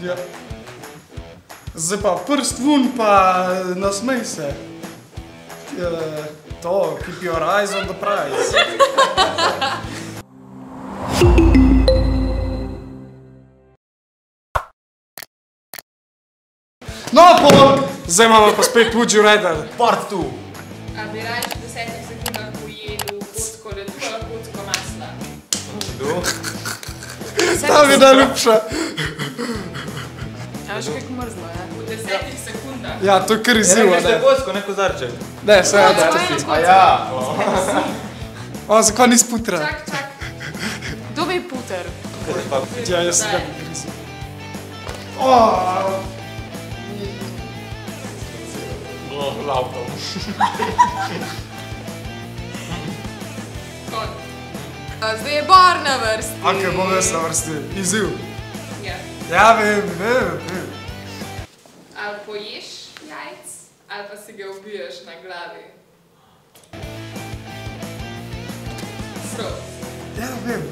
Ja. Zdaj pa prst vun, pa nasmej se. To, keep your eyes on the prize. No, pol! Zdaj imamo pa spet Would You Rather. Part 2. A bi raje v 10 sekundah pojedel kocko ledu ali kocko masla? Ledu? Ta mi je najljubša. A veš kako mrzlo, ja? V 10 sekundah. Ja, to je kar izziv, ne? Ne, kocko, ne kozarček. Ne, seveda. A ja. O, zakaj nisi putra? Čak. Kdo bi puter? Ja, jaz sem ga grizil. Lauto. Kon. Zdaj je Bor na vrsti. Ok, bom jaz na vrsti. Izziv. Ja. Ja, vem. Ali poješ jajc, ali pa si ga ubiješ na glavi. Ja, vem.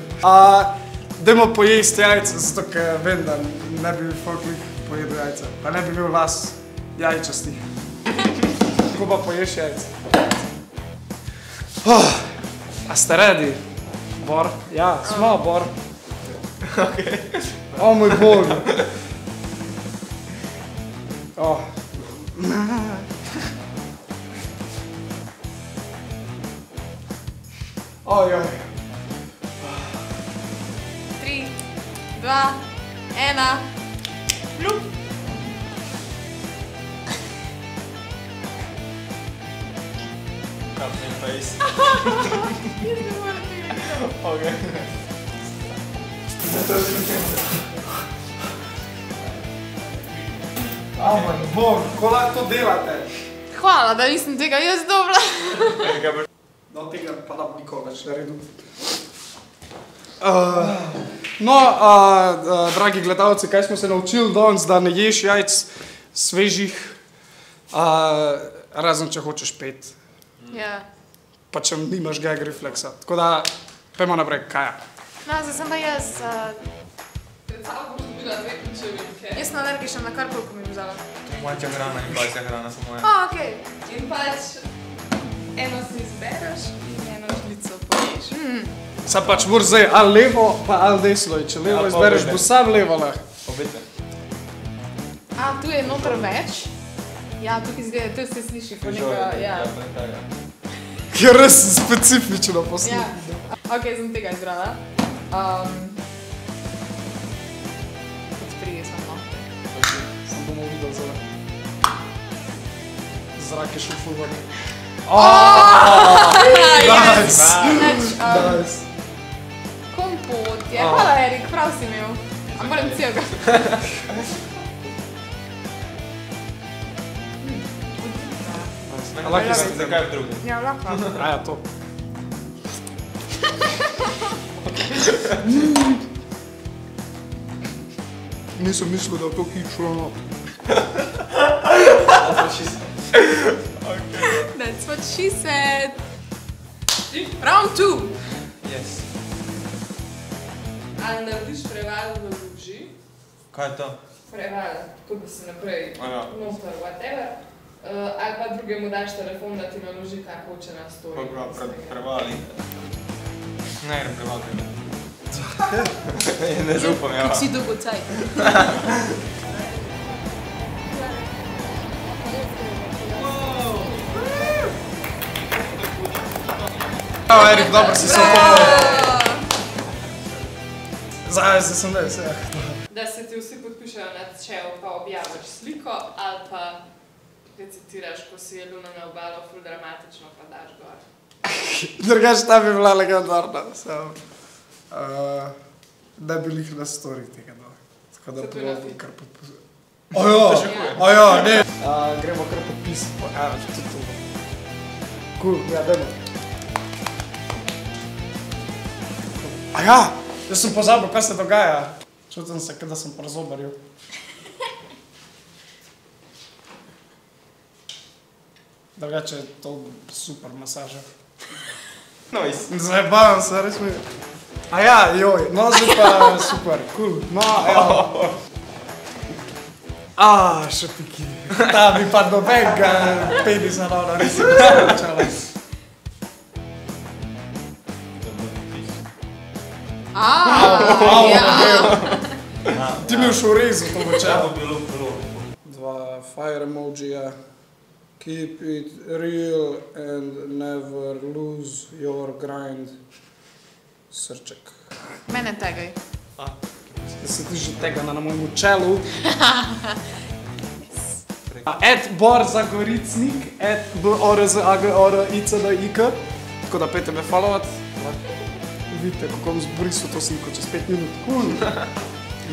Dajmo pojesti jajce, zato ker vem, da ne bi folk pojedel jajce. Pa ne bi bil las jajčasti. Kako pa poješ jajce? A ste ready? Bor? Ja, smo, Bor. O moj Bog. Ojoj. 3, 2, 1. Plup. Cup in face. Jaz ne morem tega. Ok. O moj Bog, kako lahko to delate? Hvala, da nisem tega jaz dobila. No, tega pa da nikoga več naredil. No, dragi gledalci, kaj smo se naučili danes, da ne ješ jajc svežih, razen če hočeš pet. Ja. Pa če nimaš gag refleksa. Tako da, pojmo naprej, Kaja. No, zdaj sem pa jaz. Predstavljamo boš dobila 2 ključevinke. Jaz sem alergična na kar koliko mi je vzala. Moja hrana in pasja hrana samo moja. Okej. In pač eno si izbereš in eno žlico poješ. Sam pač moraš zdaj ali levo, pa ali desno. Če levo izbereš, bo sam levo lahko. Obete. A, tu je noter več. Ja, tukaj izgleda, tu se sliši po nekaj, ja. Je res specifično poslušati. Ja. Ok, sem tega izbrala. Odpri, sem nohte. Sam bomo videl zdaj. Zrak je šel ful ven. Nice. Kompot je. Hvala, Erik, prav si imel. A moram celega. Lahko si zakaj v drugi? Ja, lahko. A ja, to. Nisem mislil, da je to kičo. That's what she said. Round 2. Yes. Ali narediš preval v luži? Kaj je to? Preval, tako da si naprej noter, whatever. Ali pa drugemu daš telefon, da ti naloži kar hoče na story. Prevali. Ne grem prevali. Ne zaupam, ja. Kako si dolgocaj. Bravo, Erik, dobro si se opomnil. Zdaj sem res, ja. Da se ti vsi podpišajo na čev, pa objaviš sliko, ali pa recitiraš, ko si je luna na obalo, ful dramatično, pa daš gor. Drugač ta bi bila legendarna. Ne bi lih na story tega dal. Tako da bomo kar podpisali. Ojo, ne. Gremo kar podpisati. Evo, če tudi to. Cool, ja, dajmo. Aja, jaz sem pozabil, kaj se dogaja. Čutim se, da sem prazobaril. Drugače je to super masaža. Nice. Zajebavam se, res mi. Aja, joj, no zdaj pa super, cool. No, evo. Še piki. Ta bi pa nobenega penisa ravno res začala. Ti mi už v rezu to počela. Dva fire emojija. Keep it real and never lose your grind. Srček. Mene tegaj. Da se ti že tega na mojemu čelu. @borzagoricnik, @borzagoricnik, tako da pejte me followat. Vidite, kako bom zbrisal to sliko čez 5 minut. Cool.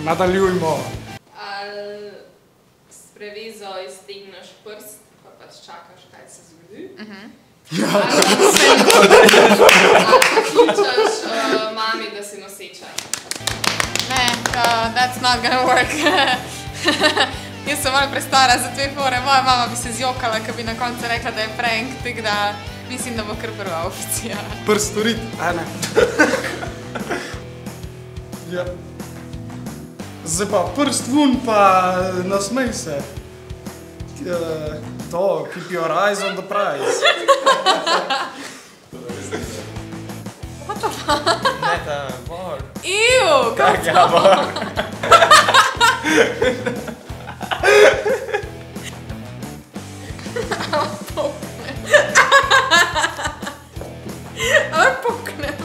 Nadaljujmo. Ali s prevezo iztegneš prst, pa pač čakaš, kaj se zgodi. Ali kličeš mami, da si noseča. Ne, that's not gonna work. Jaz sem malo prestara za te fore, moja mama bi se zjokala, ko bi na koncu rekla, da je prank, tako da mislim, da bo kar prva opcija. Prst storit, ne. Ja. Zdaj pa prst vun, pa nasmej se. To, keep your eyes on the prize. What the fuck? Ne, ta bor. Iu, kako Ja, bor. ali poknem.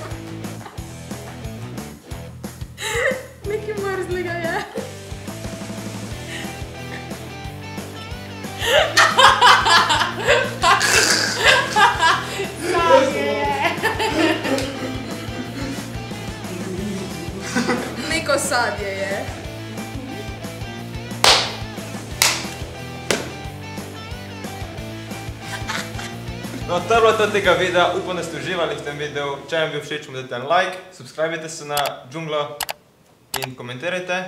Nekaj mrzlega je. Neko sadje je. No, to je bilo to tega videa, upam, da ste uživali v tem videu. Če vam bil všeč, mu dajte en like, subscribite se na Džunglo in komentirajte.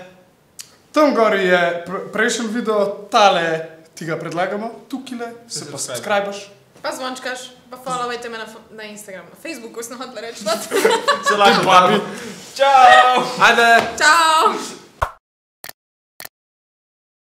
Tam gori je prejšnji video, tale ti ga predlagamo, tukile, se pa subscribaš. Pa zvončkaš, pa followajte me na Instagramu, na Facebooku, sem hotela reči. Se lahko bavi. Čau! Ajde! Čau!